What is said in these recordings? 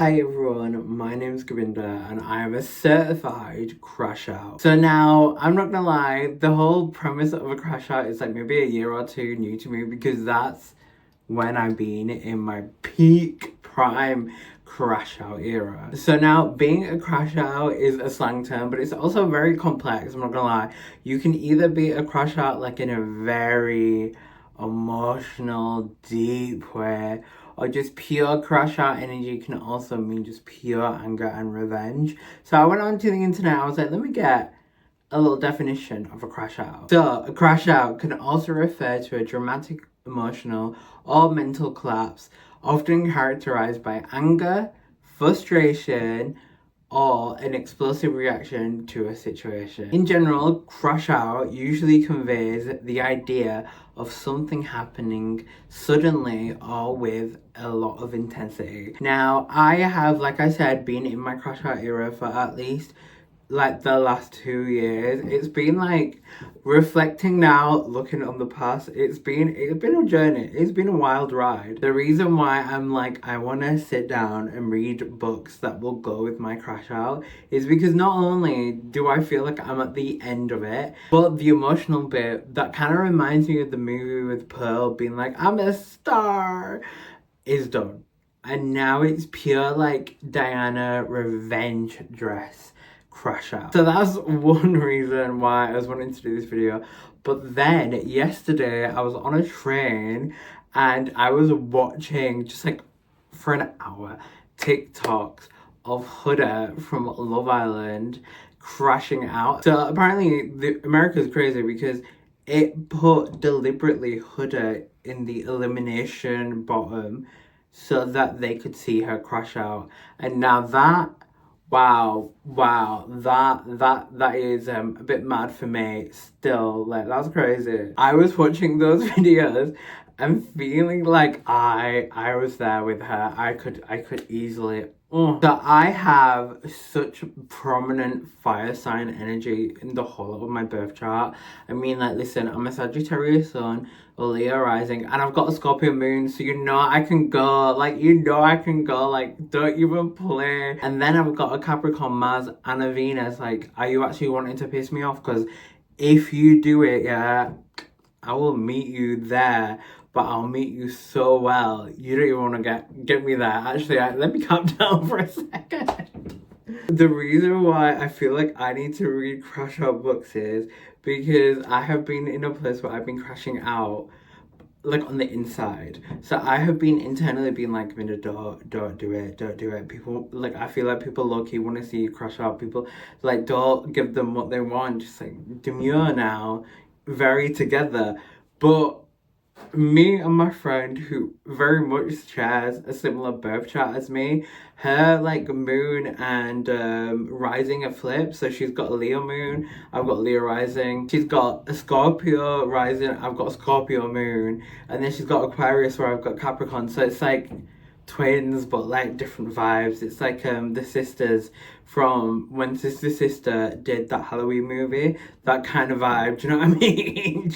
Hi everyone, my name's Govinda and I am a certified crash out. So now, I'm not gonna lie, the whole premise of a crash out is like maybe a year or two new to me because that's when I've been in my peak prime crash out era. So now, being a crash out is a slang term, but it's also very complex, I'm not gonna lie. You can either be a crash out like in a very emotional, deep way, or just pure crash out energy can also mean just pure anger and revenge. So I went onto the internet, I was like, let me get a little definition of a crash out. So a crash out can also refer to a dramatic emotional or mental collapse, often characterized by anger, frustration, or an explosive reaction to a situation. In general, crash out usually conveys the idea of something happening suddenly or with a lot of intensity. Now, I have, like I said, been in my crash out era for at least like the last 2 years. It's been like reflecting now, looking on the past, it's been a journey. It's been a wild ride. The reason why I'm like I want to sit down and read books that will go with my crash out is because not only do I feel like I'm at the end of it, but the emotional bit that kind of reminds me of the movie with Pearl being like I'm a star is done. And now it's pure like Diana revenge dress crash out. So that's one reason why I was wanting to do this video. But then yesterday I was on a train and I was watching just like for an hour TikToks of Huda from Love Island crashing out. So apparently America's crazy because it put deliberately Huda in the elimination bottom so that they could see her crash out. And now that that is a bit mad for me still. Like, that's crazy. I was watching those videos and feeling like I was there with her. I could easily. So I have such prominent fire sign energy in the whole of my birth chart. I mean, like, listen, I'm a Sagittarius sun, a Leo rising, and I've got a Scorpio moon, so you know I can go, like, don't even play. And then I've got a Capricorn Mars and a Venus. Like, are you actually wanting to piss me off? Because if you do it, yeah, I will meet you there, but I'll meet you so well. You don't even want to get me there. Actually, let me calm down for a second. The reason why I feel like I need to read crash out books is because I have been in a place where I've been crashing out like on the inside. So I have been internally being like, Vinda, don't do it. People, like, I feel like people low-key want to see you crash out. People, like, don't give them what they want. Just like demure now, very together. But me and my friend who very much shares a similar birth chart as me, her like moon and rising are flipped. So she's got a Leo moon, I've got Leo rising. She's got a Scorpio rising, I've got a Scorpio moon, and then she's got Aquarius where I've got Capricorn. So it's like twins but like different vibes. It's like the sisters from when Sister did that Halloween movie, that kind of vibe. Do you know what I mean?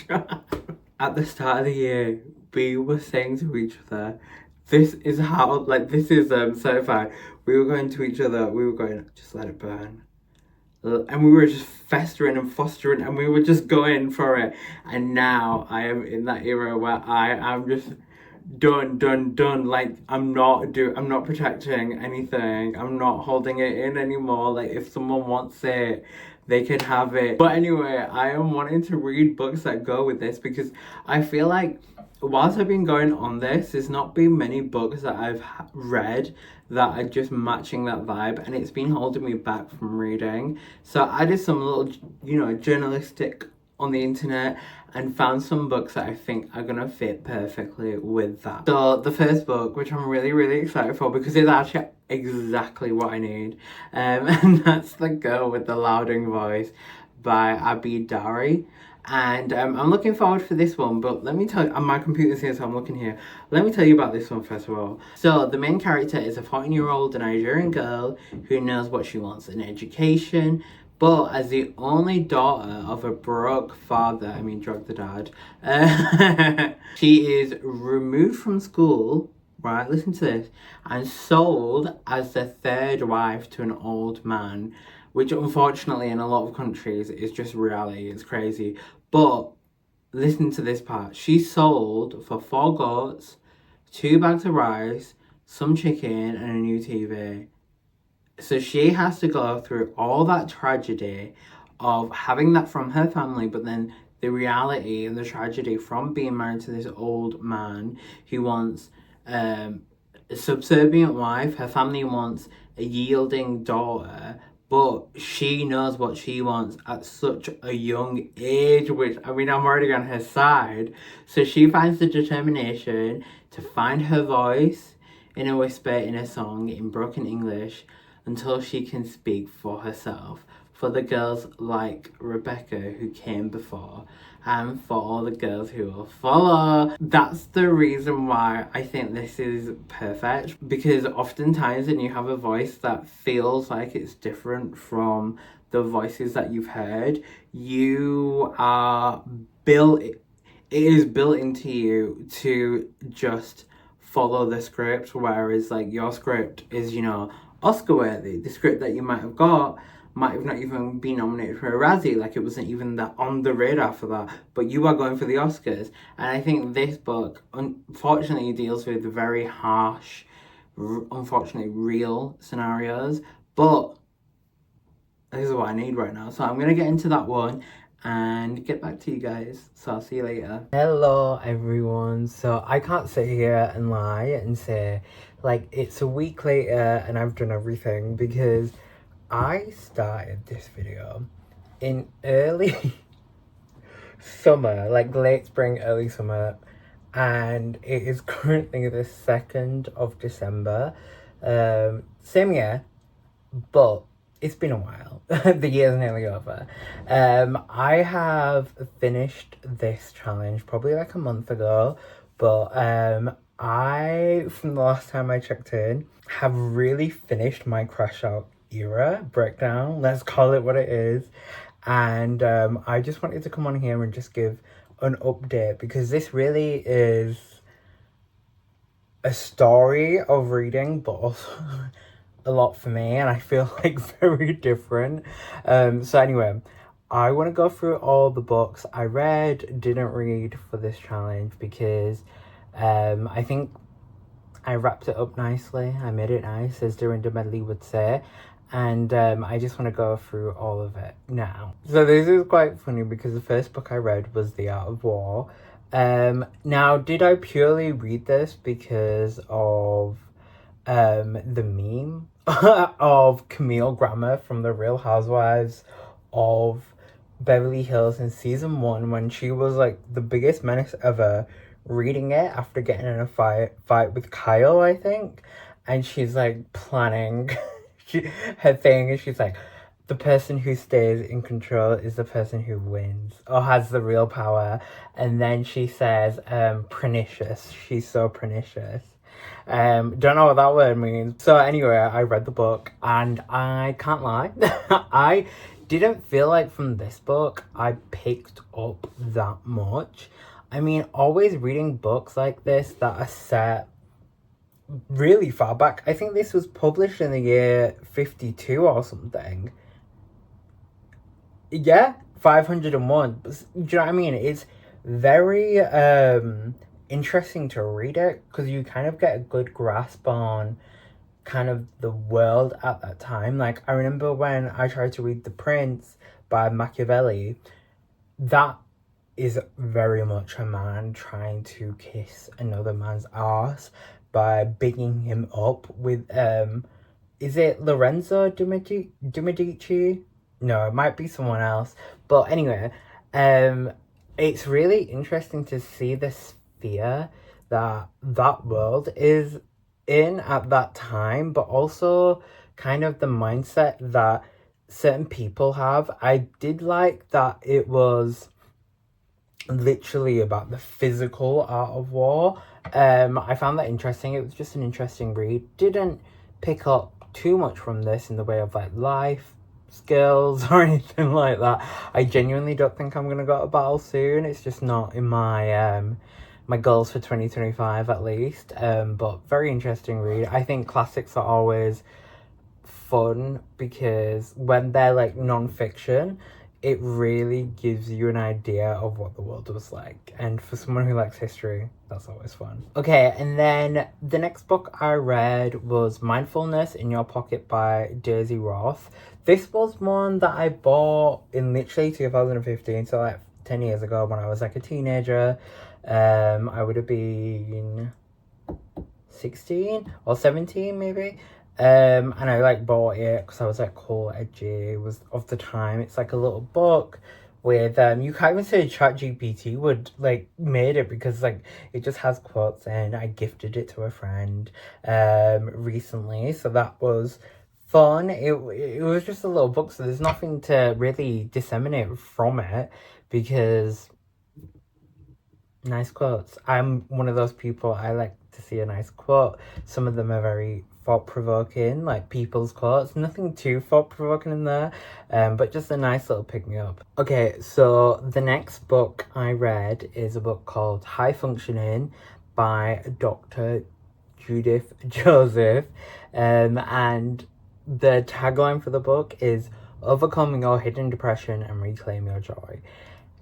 At the start of the year, we were saying to each other, this is how, like, this is certified. We were going to each other, we were going, just let it burn. And we were just festering and fostering, and we were just going for it. And now I am in that era where I am just done. Like, I'm not protecting anything. I'm not holding it in anymore. Like, if someone wants it, they can have it. But anyway, I am wanting to read books that go with this because I feel like whilst I've been going on this, there's not been many books that I've read that are just matching that vibe, and it's been holding me back from reading. So I did some little, journalistic on the internet and found some books that I think are gonna fit perfectly with that. So the first book, which I'm really excited for because it's actually exactly what I need, and that's The Girl with the Louding Voice by Abby Dari. And I'm looking forward for this one, but let me tell you, my computer's here, so I'm looking here. Let me tell you about this one first of all. So the main character is a 14-year-old Nigerian girl who knows what she wants in education, but as the only daughter of a broke father, drug the dad, she is removed from school right, listen to this, and sold as the third wife to an old man, which unfortunately in a lot of countries is just reality. It's crazy. But listen to this part. She sold for 4 goats, 2 bags of rice, some chicken, and a new TV. So she has to go through all that tragedy of having that from her family, but then the reality and the tragedy from being married to this old man who wants a subservient wife. Her family wants a yielding daughter, but she knows what she wants at such a young age, which, I mean, I'm already on her side. So she finds the determination to find her voice in a whisper in a song in broken English until she can speak for herself, for the girls like Rebecca who came before, and for all the girls who will follow. That's the reason why I think this is perfect, because oftentimes when you have a voice that feels like it's different from the voices that you've heard, you are built, it is built into you to just follow the script, whereas like your script is, you know, Oscar worthy. The script that you might have got might have not even been nominated for a Razzie, like it wasn't even that on the radar for that, but you are going for the Oscars. And I think this book unfortunately deals with very harsh, unfortunately real scenarios, but this is what I need right now. So I'm gonna get into that one and get back to you guys. So I'll see you later. Hello everyone. So I can't sit here and lie and say like it's a week later and I've done everything, because I started this video in early summer, like late spring, early summer, and it is currently the 2nd of December. Same year, but it's been a while. The year's nearly over. I have finished this challenge probably like a month ago, but I, from the last time I checked in, have really finished my crash out era breakdown. Let's call it what it is. And I just wanted to come on here and just give an update, because this really is a story of reading, but also a lot for me, and I feel like very different. So anyway, I want to go through all the books I read, didn't read for this challenge, because I think I wrapped it up nicely. I made it nice, as Dorinda Medley would say. And I just want to go through all of it now. So this is quite funny, because the first book I read was The Art of War. Now, did I purely read this because of the meme of Camille Grammer from The Real Housewives of Beverly Hills in season 1, when she was like the biggest menace ever, reading it after getting in a fight with Kyle, I think, and she's like planning her thing, and she's like, the person who stays in control is the person who wins or has the real power. And then she says pernicious, she's so pernicious. Don't know what that word means. So anyway, I read the book and I can't lie. I didn't feel like from this book I picked up that much. I mean, always reading books like this that are set really far back. I think this was published in the year 52 or something. Yeah, 501. Do you know what I mean? It's very interesting to read it, because you kind of get a good grasp on kind of the world at that time. Like, I remember when I tried to read The Prince by Machiavelli, that is very much a man trying to kiss another man's arse by bigging him up with is it Lorenzo de Medici? No, it might be someone else. But anyway, it's really interesting to see the sphere that world is in at that time, but also kind of the mindset that certain people have. I did like that it was literally about the physical art of war. I found that interesting. It was just an interesting read. Didn't pick up too much from this in the way of like life skills or anything like that. I genuinely don't think I'm gonna go to battle soon. It's just not in my my goals for 2025 at least. But very interesting read. I think classics are always fun because when they're like non-fiction, it really gives you an idea of what the world was like. And for someone who likes history, that's always fun. Okay, and then the next book I read was Mindfulness in Your Pocket by Daisy Roth. This was one that I bought in literally 2015, so like 10 years ago when I was like a teenager. I would have been 16 or 17 maybe. And I like bought it because I was like cool, edgy. It was of the time. It's like a little book with you can't even say ChatGPT would like made it because like it just has quotes, and I gifted it to a friend recently, so that was fun. It was just a little book, so there's nothing to really disseminate from it because nice quotes. I'm one of those people, I like to see a nice quote. Some of them are very thought-provoking, like people's quotes. Nothing too thought-provoking in there, but just a nice little pick-me-up. Okay, so the next book I read is a book called High Functioning by Dr. Judith Joseph, and the tagline for the book is Overcome Your Hidden Depression and Reclaim Your Joy.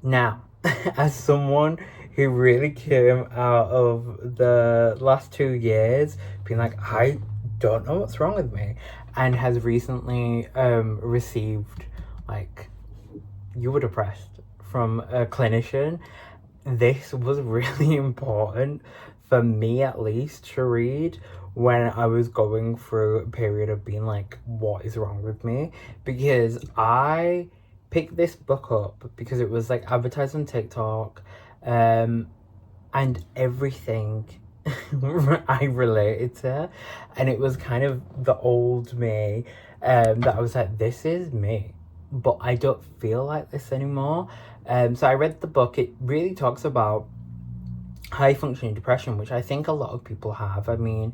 Now, as someone who really came out of the last 2 years being like, I don't know what's wrong with me, and has recently received like, you were depressed from a clinician, this was really important for me at least to read when I was going through a period of being like, what is wrong with me? Because I picked this book up because it was like advertised on TikTok, and everything I related to, and it was kind of the old me, that I was like, this is me, but I don't feel like this anymore. So I read the book. It really talks about high functioning depression, which I think a lot of people have. I mean,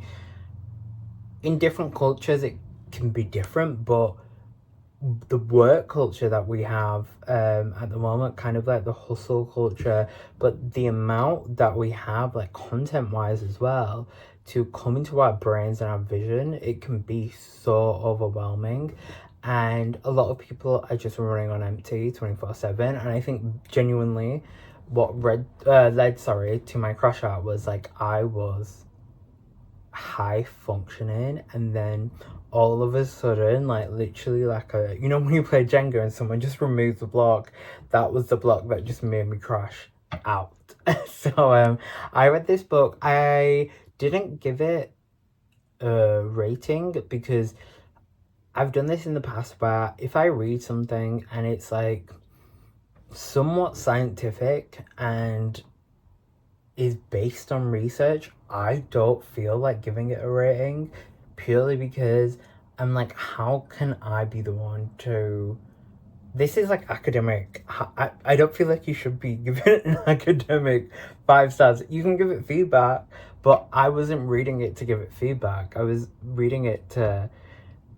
in different cultures it can be different, but the work culture that we have at the moment, kind of like the hustle culture, but the amount that we have like content wise as well to come into our brains and our vision, it can be so overwhelming, and a lot of people are just running on empty 24/7. And I think genuinely what led to my crash out was like, I was high functioning, and then all of a sudden, like literally like a, you know when you play Jenga and someone just removes the block, that was the block that just made me crash out. So I read this book. I didn't give it a rating because I've done this in the past where if I read something and it's like somewhat scientific and is based on research, I don't feel like giving it a rating, purely because I'm like, how can I be the one to... This is like academic. I don't feel like you should be giving it an academic 5 stars. You can give it feedback, but I wasn't reading it to give it feedback. I was reading it to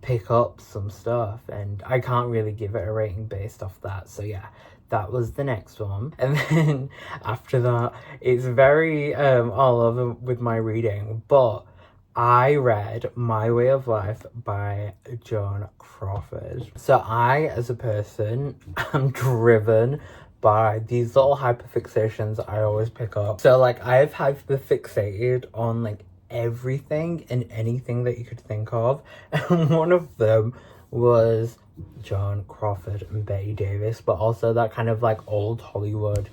pick up some stuff, and I can't really give it a rating based off that. So yeah, that was the next one. And then after that, it's very all over with my reading, but I read My Way of Life by Joan Crawford. So I, as a person, am driven by these little hyperfixations I always pick up. So like, I've hyperfixated on like everything and anything that you could think of, and one of them was Joan Crawford and Betty Davis, but also that kind of like old Hollywood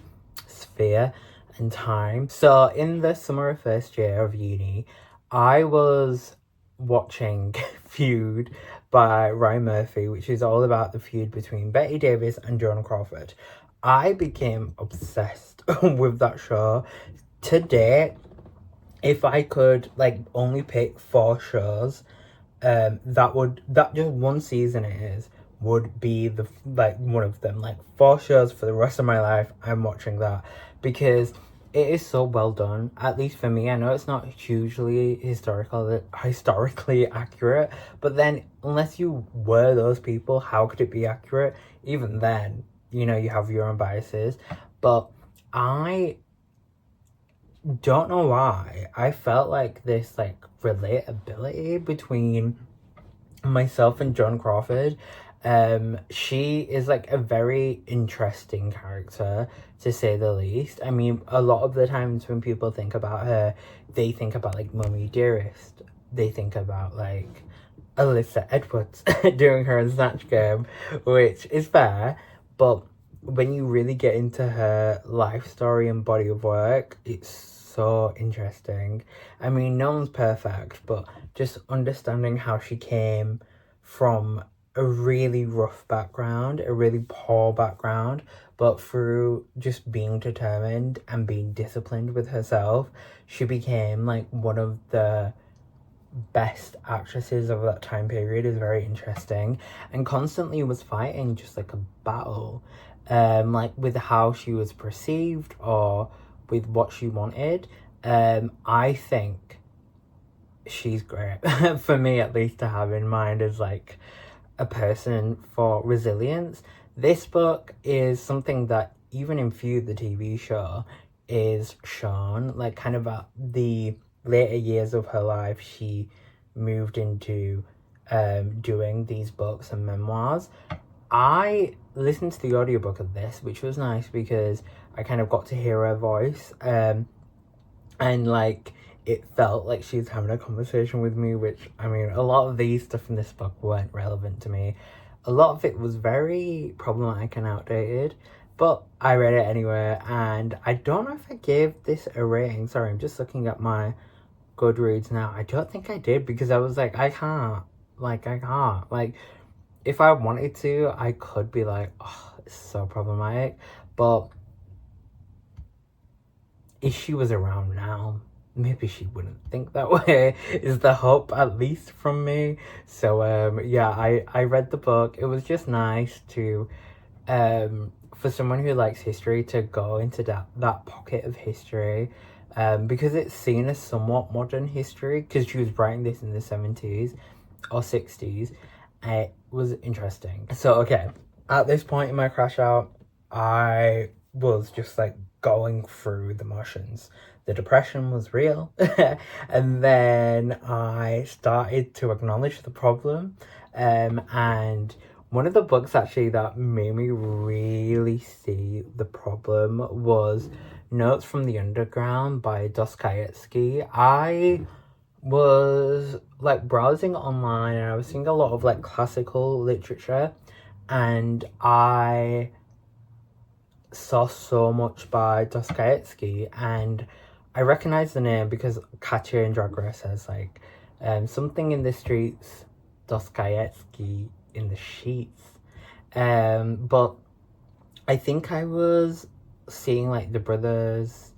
sphere and time. So in the summer of first year of uni, I was watching Feud by Ryan Murphy, which is all about the feud between Betty Davis and Joan Crawford. I became obsessed with that show. Today, if I could like only pick 4 shows, that just one season would be the like one of them. Like 4 shows for the rest of my life, I'm watching that because it is so well done. At least for me, I know it's not hugely historically accurate, but then unless you were those people, how could it be accurate? Even then, you know, you have your own biases. But I don't know why, I felt like this like relatability between myself and John Crawford. She is like a very interesting character, to say the least. I mean, a lot of the times when people think about her, they think about like Mummy Dearest. They think about like Alyssa Edwards doing her Snatch Game, which is fair, but when you really get into her life story and body of work, it's so interesting. I mean, no one's perfect, but just understanding how she came from a really rough background, a really poor background, but through just being determined and being disciplined with herself, she became like one of the best actresses of that time period. Is very interesting, and constantly was fighting just like a battle, like with how she was perceived or with what she wanted. I think she's great for me, at least, to have in mind as like a person for resilience. This book is something that even in Feud, the TV show, is shown like kind of at the later years of her life. She moved into doing these books and memoirs. I listened to the audiobook of this, which was nice because I kind of got to hear her voice, and like it felt like she was having a conversation with me, which, I mean, a lot of these stuff in this book weren't relevant to me. A lot of it was very problematic and outdated, but I read it anyway, and I don't know if I gave this a rating. Sorry, I'm just looking at my Goodreads now. I don't think I did, because I was like, I can't. Like, if I wanted to, I could be like, oh, it's so problematic. But if she was around now, maybe she wouldn't think that way, is the hope, at least from me. So yeah, I read the book. It was just nice to for someone who likes history to go into that pocket of history, because it's seen as somewhat modern history, because she was writing this in the 70s or 60s. It was interesting. So okay, at this point in my crash out, I was just like going through the motions. The depression was real. And then I started to acknowledge the problem. And one of the books actually that made me really see the problem was Notes from the Underground by Dostoevsky. I was like browsing online and I was seeing a lot of like classical literature, and I saw so much by Dostoevsky, and I recognized the name because Katya in Drag Race says like something in the streets, Dostoevsky in the sheets. But I think I was seeing like the brothers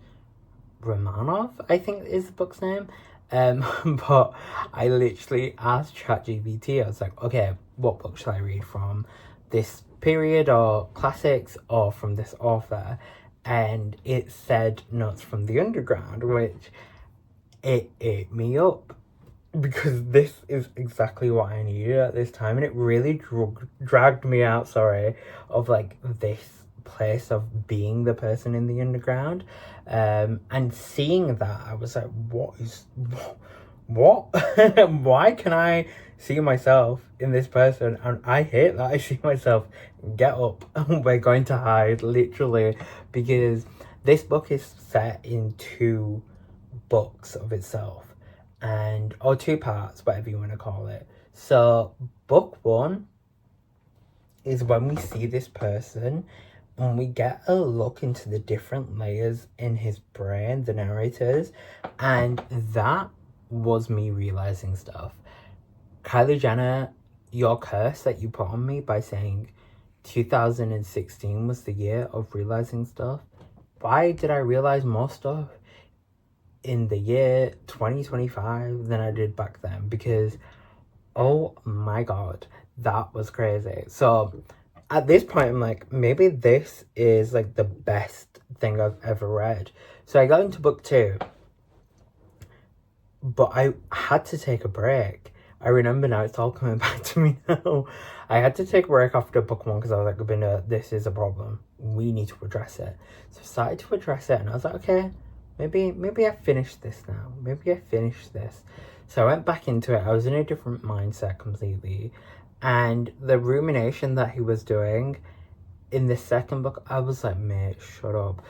Romanov, I think is the book's name. But I literally asked ChatGPT, I was like, okay, what book should I read from this period or classics or from this author? And it said Notes from the Underground, which it ate me up, because this is exactly what I needed at this time, and it really dragged me out, of like this place of being the person in the underground, and seeing that, I was like, what why can I see myself in this person? And I hate that I see myself. Get up, we're going to hide, literally, because this book is set in two books of itself, and or two parts, whatever you want to call it. So book one is when we see this person and we get a look into the different layers in his brain, the narrators, and that was me realizing stuff. Kylie Jenner, your curse that you put on me by saying 2016 was the year of realizing stuff. Why did I realize more stuff in the year 2025 than I did back then? Because, oh my god, that was crazy. So at this point, I'm like, maybe this is like the best thing I've ever read. So I got into book two, but I had to take a break. I remember now, it's all coming back to me now. I had to take a break after book one because I was like, Binda, this is a problem. We need to address it. So I started to address it, and I was like, okay, maybe I finished this now. Maybe I finished this. So I went back into it. I was in a different mindset completely. And the rumination that he was doing in the second book, I was like, mate, shut up.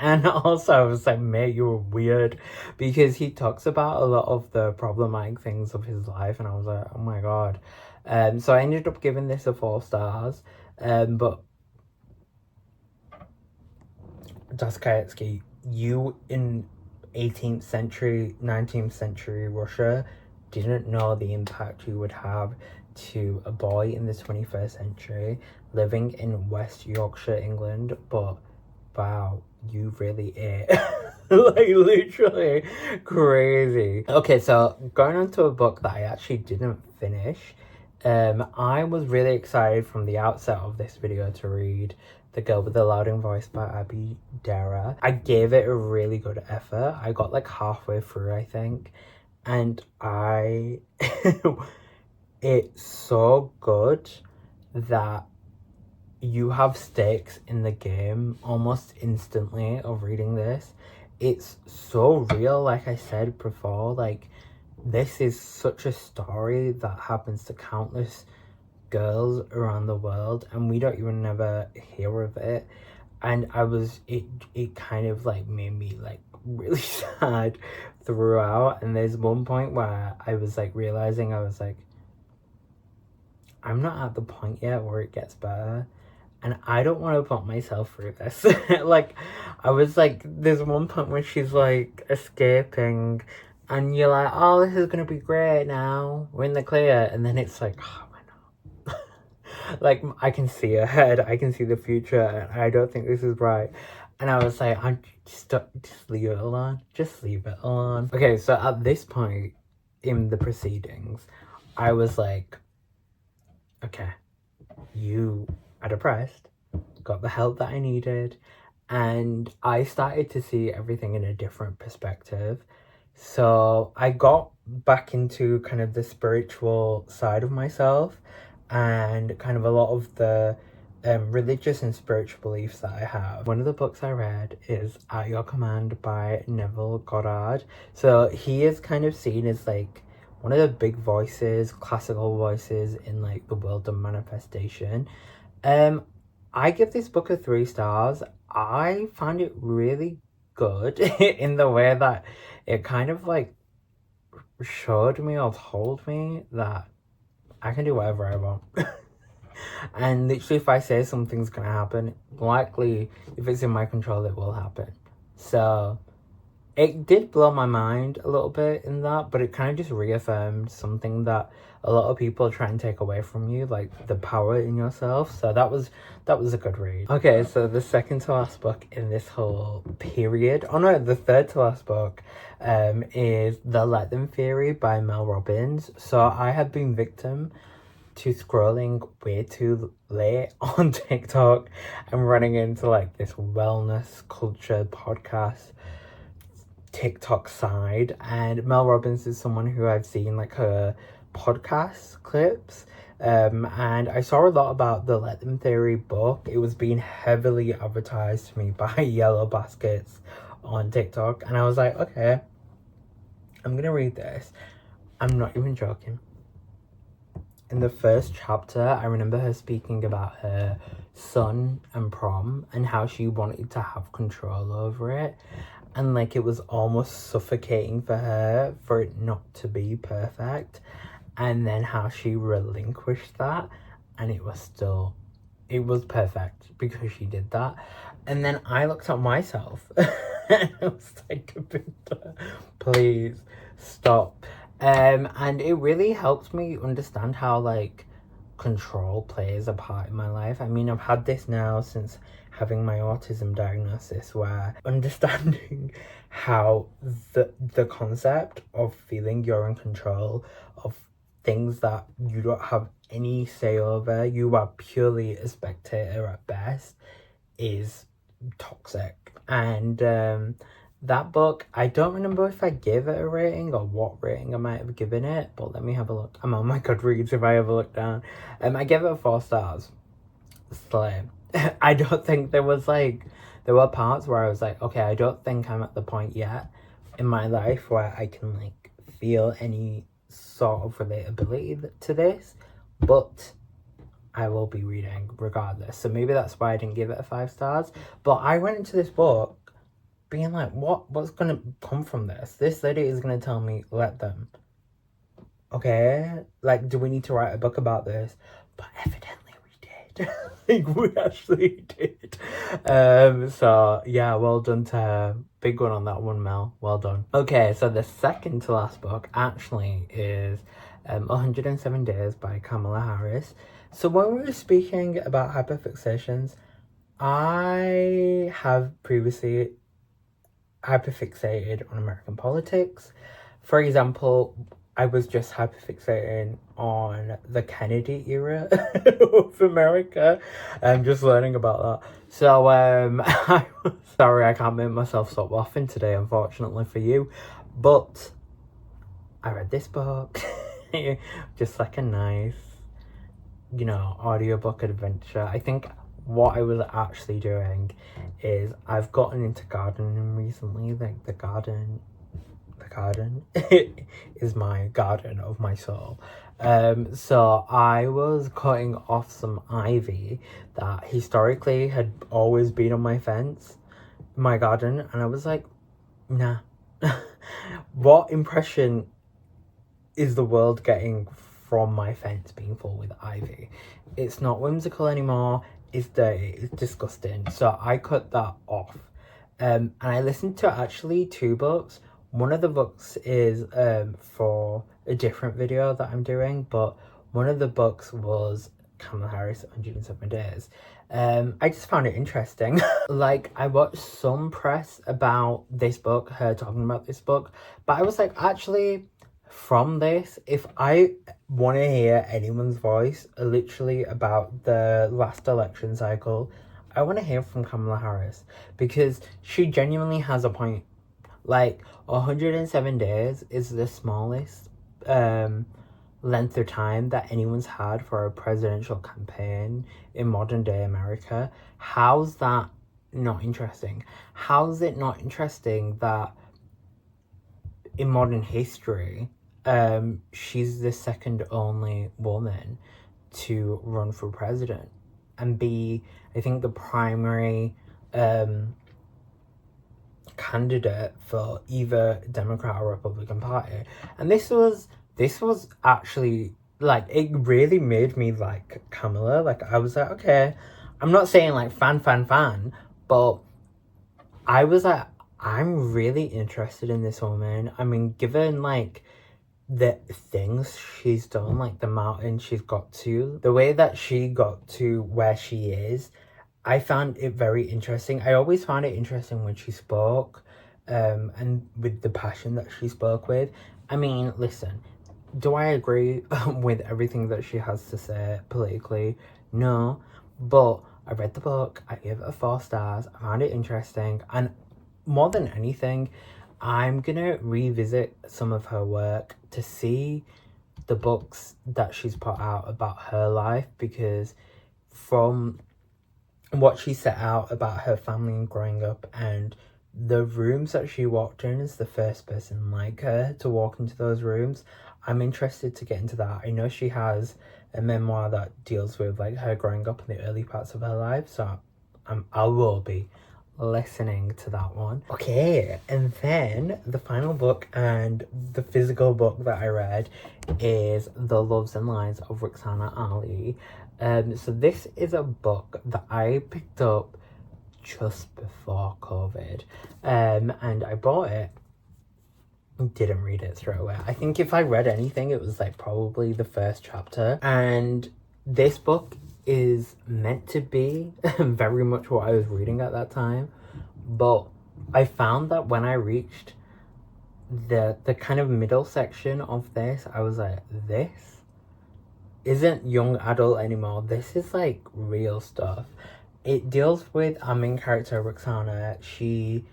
And also I was like, mate, you were weird, because he talks about a lot of the problematic things of his life, and I was like, oh my god. So I ended up giving this a 4 stars. But Dostoevsky, you in 18th century, 19th century Russia didn't know the impact you would have to a boy in the 21st century living in West Yorkshire, England, but wow, you really ate. Like, literally crazy. Okay, so going on to a book that I actually didn't finish. I was really excited from the outset of this video to read The Girl with the Louding Voice by Abby Dara. I gave it a really good effort. I got like halfway through, I think, and it's so good that you have stakes in the game almost instantly of reading this. It's so real, like I said before. Like, this is such a story that happens to countless girls around the world, and we don't even ever hear of it. And it kind of like made me like really sad throughout. And there's one point where I was like realizing, I was like, I'm not at the point yet where it gets better, and I don't want to put myself through this. Like, I was like, there's one point where she's like escaping, and you're like, oh, this is gonna be great now, we're in the clear, and then it's like, oh my no. Like, I can see ahead, I can see the future, and I don't think this is right. And I was like, I'm just leave it alone, just leave it alone. Okay, so at this point in the proceedings, I was like, okay, you are depressed, got the help that I needed, and I started to see everything in a different perspective. So I got back into kind of the spiritual side of myself, and kind of a lot of the religious and spiritual beliefs that I have. One of the books I read is At Your Command by Neville Goddard. So he is kind of seen as like one of the big voices, classical voices in like the world of manifestation. I give this book a 3 stars. I found it really good in the way that it kind of like showed me or told me that I can do whatever I want. And literally, if I say something's gonna happen, likely if it's in my control, it will happen. So it did blow my mind a little bit in that, but it kind of just reaffirmed something that a lot of people try and take away from you, like the power in yourself. So that was a good read. Okay, so the second to last book in this whole period, oh no, the third to last book is The Let Them Theory by Mel Robbins. So I have been victim to scrolling way too late on TikTok and running into like this wellness culture podcast TikTok side, and Mel Robbins is someone who I've seen like her podcast clips, and I saw a lot about the Let Them Theory book. It was being heavily advertised to me by Yellow Baskets on TikTok, and I was like, okay, I'm gonna read this. I'm not even joking. In the first chapter, I remember her speaking about her son and prom and how she wanted to have control over it. And like, it was almost suffocating for her for it not to be perfect. And then how she relinquished that, and it was perfect because she did that. And then I looked at myself and I was like, Victor, please stop. And it really helped me understand how like control plays a part in my life. I mean, I've had this now since having my autism diagnosis, where understanding how the concept of feeling you're in control of things that you don't have any say over, you are purely a spectator at best, is toxic. And that book, I don't remember if I gave it a rating or what rating I might have given it, but let me have a look. I'm on my Goodreads if I ever look down. I gave it 4 stars. Slay. I don't think there was like there were parts where I was like, okay, I don't think I'm at the point yet in my life where I can like feel any sort of relatability to this, but I will be reading regardless. So maybe that's why I didn't give it a 5 stars. But I went into this book being like, what's gonna come from this? This lady is gonna tell me, let them. Okay? Like, do we need to write a book about this? But evidently we did. Like, we actually did. So yeah, well done to her. Big one on that one, Mel. Well done. Okay, so the second to last book actually is 107 Days by Kamala Harris. So when we were speaking about hyperfixations, I have previously hyperfixated on American politics. For example, I was just hyperfixating on the Kennedy era of America and just learning about that. So, sorry, I can't make myself stop laughing today, unfortunately for you. But I read this book, just like a nice, audiobook adventure. I think what I was actually doing is I've gotten into gardening recently. Like the garden is my garden of my soul. So I was cutting off some ivy that historically had always been on my fence, my garden, and I was like, nah. What impression is the world getting from my fence being full with ivy? It's not whimsical anymore. It's dirty. It's disgusting. So I cut that off. And I listened to actually 2 books. One of the books is for a different video that I'm doing, but one of the books was Kamala Harris 107 Days. I just found it interesting. Like, I watched some press about this book, her talking about this book, but I was like, actually, from this, if I want to hear anyone's voice literally about the last election cycle, I want to hear from Kamala Harris, because she genuinely has a point. Like, 107 days is the smallest length of time that anyone's had for a presidential campaign in modern day America. How's that not interesting? How's it not interesting that in modern history, she's the second only woman to run for president and be, I think, the primary candidate for either Democrat or Republican Party. And this was actually, like, it really made me like Kamala. Like, I was like, okay, I'm not saying like fan, but I was like, I'm really interested in this woman. I mean, given like the things she's done, like the mountain she's got to, the way that she got to where she is, I found it very interesting. I always found it interesting when she spoke, and with the passion that she spoke with. I mean, listen, do I agree with everything that she has to say politically? No, but I read the book, I gave it 4 stars, I found it interesting, and more than anything, I'm gonna revisit some of her work to see the books that she's put out about her life, because from what she set out about her family and growing up, and the rooms that she walked in as the first person like her to walk into those rooms, I'm interested to get into that. I know she has a memoir that deals with like her growing up in the early parts of her life, so I will be listening to that one. Okay, and then the final book and the physical book that I read is The Loves and Lies of Roxana Ali. So this is a book that I picked up just before COVID, and I bought it, didn't read it straight away. I think if I read anything, it was like probably the first chapter, and this book is meant to be very much what I was reading at that time, but I found that when I reached the kind of middle section of this, I was like, this isn't young adult anymore. This is like real stuff. It deals with our main character, Roxana. She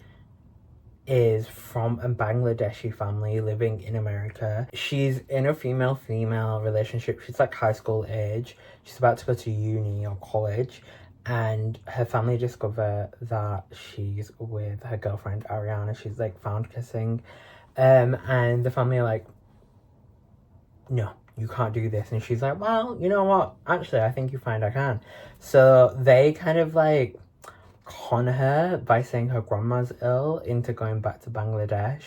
is from a Bangladeshi family living in America. She's in a female-female relationship. She's like high school age. She's about to go to uni or college. and her family discover that she's with her girlfriend Ariana. She's like found kissing, and the family are like, no, you can't do this. And she's like, well, you know what, actually I think you find I can. So they kind of like con her by saying her grandma's ill into going back to Bangladesh.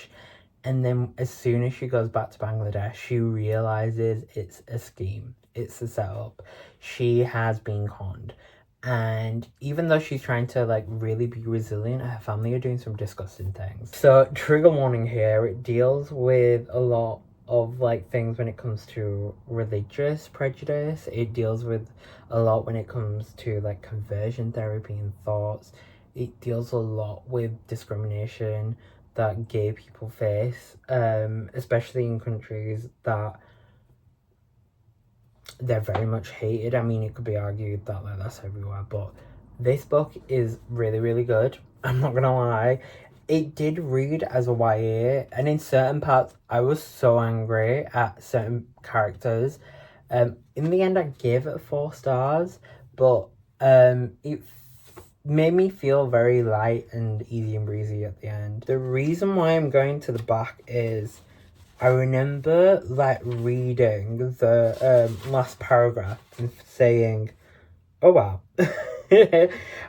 And then as soon as she goes back to Bangladesh, she realizes it's a scheme. It's a setup. She has been conned. And even though she's trying to like really be resilient, her family are doing some disgusting things. So trigger warning here, it deals with a lot of like things when it comes to religious prejudice. It deals with a lot when it comes to like conversion therapy and thoughts. It deals a lot with discrimination that gay people face, especially in countries that they're very much hated. I mean, it could be argued that like that's everywhere, but this book is really, really good. I'm not gonna lie. It did read as a YA, and in certain parts, I was so angry at certain characters. In the end, I gave it 4 stars, but it made me feel very light and easy and breezy at the end. The reason why I'm going to the back is I remember like reading the last paragraph and saying, oh wow.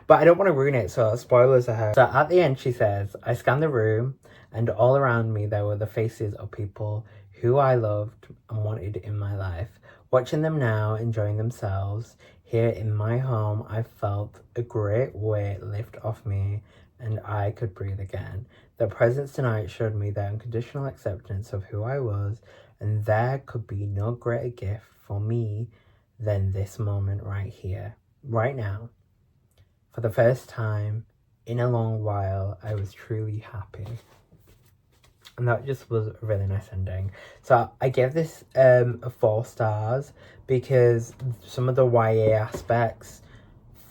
But I don't want to ruin it, so spoilers ahead. So at the end she says, I scanned the room and all around me there were the faces of people who I loved and wanted in my life. Watching them now, enjoying themselves. Here in my home, I felt a great weight lift off me and I could breathe again. The presence tonight showed me the unconditional acceptance of who I was, and there could be no greater gift for me than this moment right here, right now. For the first time in a long while, I was truly happy. And that just was a really nice ending. So I gave this 4 stars because some of the YA aspects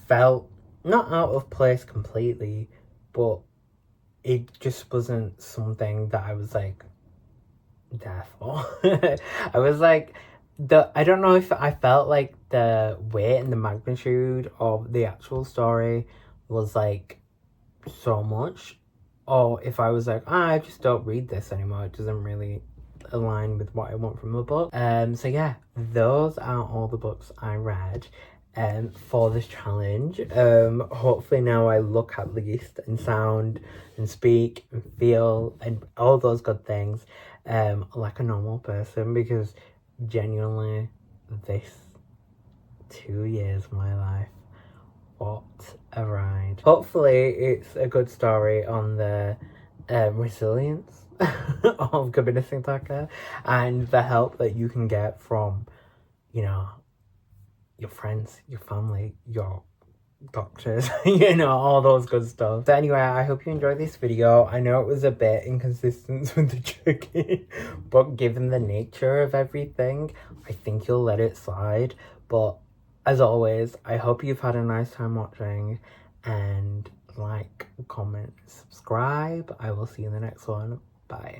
felt not out of place completely, but it just wasn't something that I was like there for. I was like, I don't know if I felt like the weight and the magnitude of the actual story was like so much, or if I was like, I just don't read this anymore, it doesn't really align with what I want from a book. So yeah, those are all the books I read for this challenge. Hopefully now I look at least and sound and speak and feel and all those good things like a normal person, because genuinely this 2 years of my life, what a ride. Hopefully it's a good story on the resilience of Kabina Singh and the help that you can get from, you know, your friends, your family, your doctors, you know, all those good stuff. So anyway, I hope you enjoyed this video. I know it was a bit inconsistent with the joking, but given the nature of everything, I think you'll let it slide. But as always, I hope you've had a nice time watching, and like, comment, subscribe. I will see you in the next one. Bye.